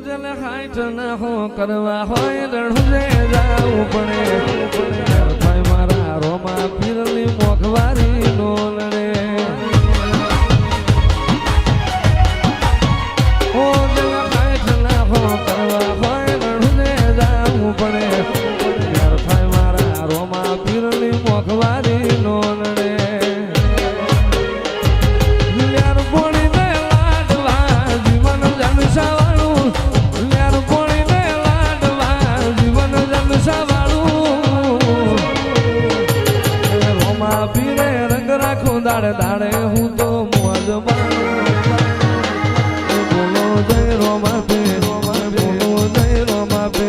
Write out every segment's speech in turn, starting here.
જલ height ના હો કરવા હોય રણુજે જાવું પડે ભાઈ મારા રોમા પીરની મોખવારી નો લડે ઓ જલ હાઈટ ના હો કરવા હોય રણુજે જાવું પડે ભાઈ મારા રોમા પીરની મોખવારી નો લડે દાડે દાડે હું તો મોજ બોલો જય રોમા પે બોલો જય રોમા પે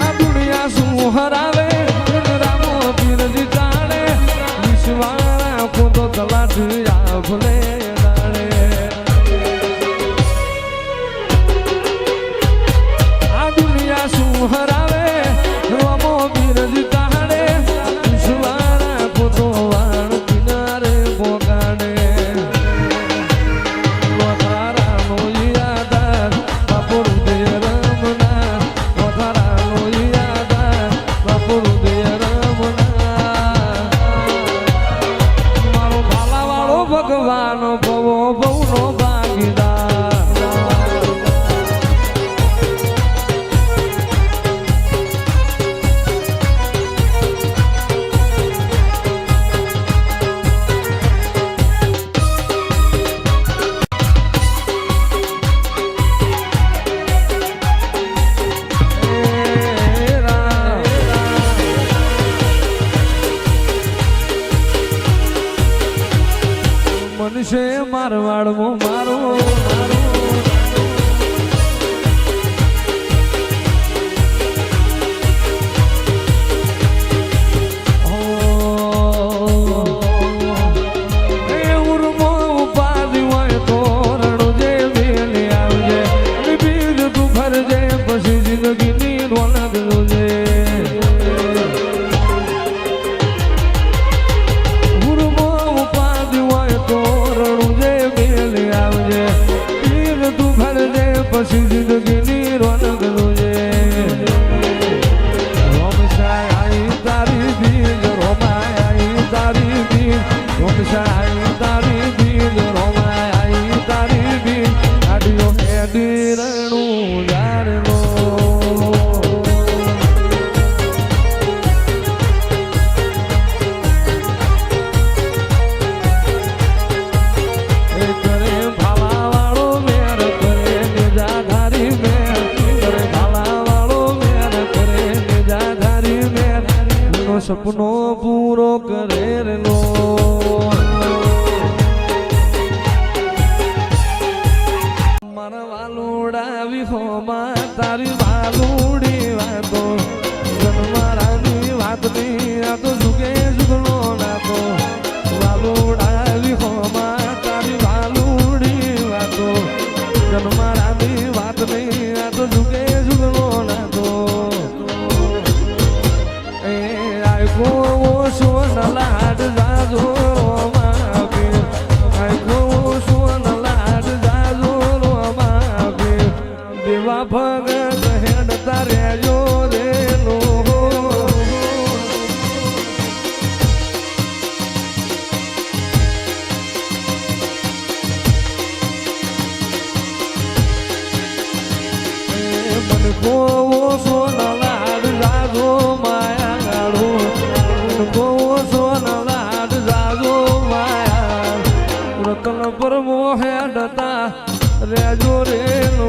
આ દુનિયા શું હરાવે રામો પીરજી ચાલે વિશ્વાળા ખોદો તલાટી ભલે હરાવે રોમો બીરજી તાડે વિશ્વારા ખોટો વાણ કિનારે પોગાડે વથારાનો યાદાર બાપુર દે રમના વથારાનો યાદાર બાપુર દે રમના મારો ભાલાવાળો ભગવાન ભવો ભવનો ભાગીદાર મનુષ્ય મારવાડમાં મારો ઉર્મો ઉપાધિ હોય તો રણુજે વેલી આવજે બીજ તું ફરજે પછી જિંદગીની રોનક જોજે પછી જિંદગીની રોનક જોજે રોમશાય આઈ તારી બીજ રોમાય આઈ તારી બીજ રોમશાય આઈ તારી બીજ રોમાય આઈ તારી બીજ આડિયો મેડી રણું જારનો સપનો પૂરો કરેલો મારા વાલુડા વિહોમાં તારી વાલુડી વાતો જન્મારાની વાતની આ તો જુગે જુગનો નાતો વાલુડા વિહોમાં તારી વાલુડી વાતો જન્મારાની વાતની આ તો જુગે જુગનો નાતો ગોવો સોન લાડ જાજો રોમા પીર આય ગોવો સોન લાડ જાજો રોમા પીર દેવા ભગત હેડ તારે જો રેલો મન ગોવો સોન લાડ જાજો માયા ગોવો સોન લાડ જાજો માયા રતન પર મોહે ડતા રેજો રેલો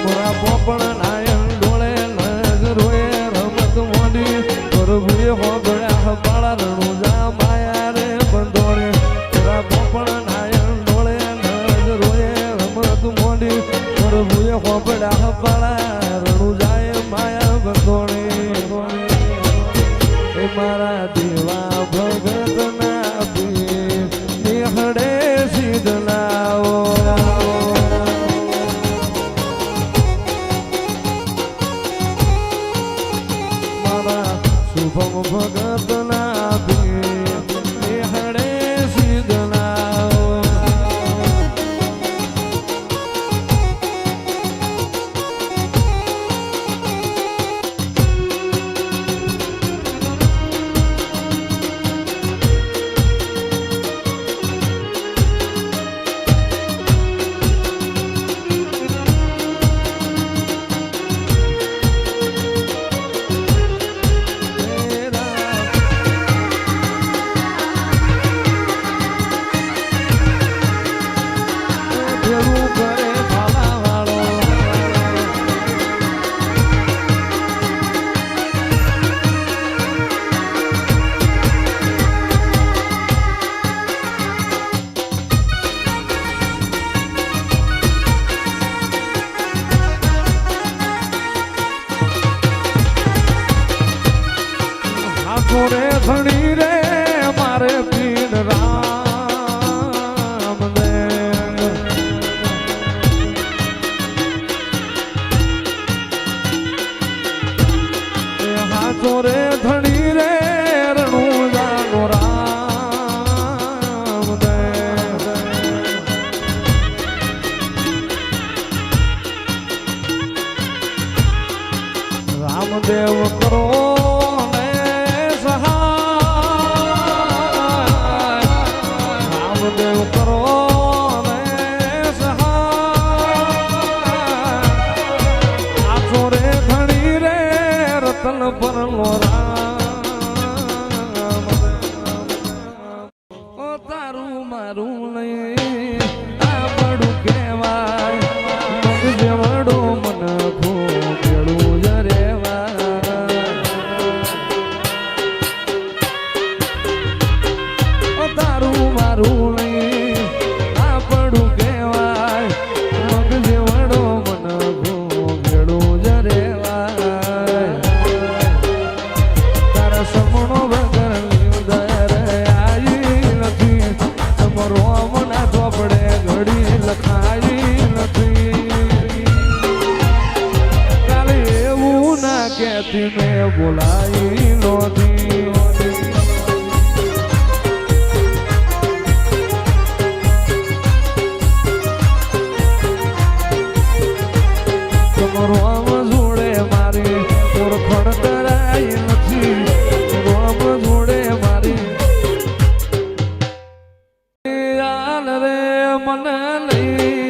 મોરા પોપણ નાયન ડોળે નજરોએ રમત મોડી પ્રભુએ હોગળ્યા પાળા રણું જા માયા રે બંધોળે મોરા પોપણ નાયન ડોળે નજરોએ રમત મોડી પ્રભુએ હોગળ્યા પાળા રણું જાય માયા બંધોળે મારા દેવા ભગત ના પીર નિહળે સિદ્ધ લાવો ધણી રે મારે પીર રામ દે હાચો રે ધણી રે રણું જાનો રામ દે રામદેવ કરો ને સહાય રામદેવ કરો ને સહાય આછો રે ધણી રે રતન પરનો રામ ઓ તારું મારું નહીં આ બડું કહેવાય મગ જેવડો મન ભૂગેલું તારું મારું નહીં આ પડું કહેવાય મગ જેવડો મન ભૂગેલું જ રેવાય તારા સમણો વગર લીવદર આવી નથી તમારો મના ચોપડે ઘડી લખાઈ નથી કાલે એવું ના કહેતી મેં બોલાઈ નહોતી રોમ જોડે મારી ઓળખણ કરાઈ નથી રોમ જોડે મારી યાર રે મને લઈ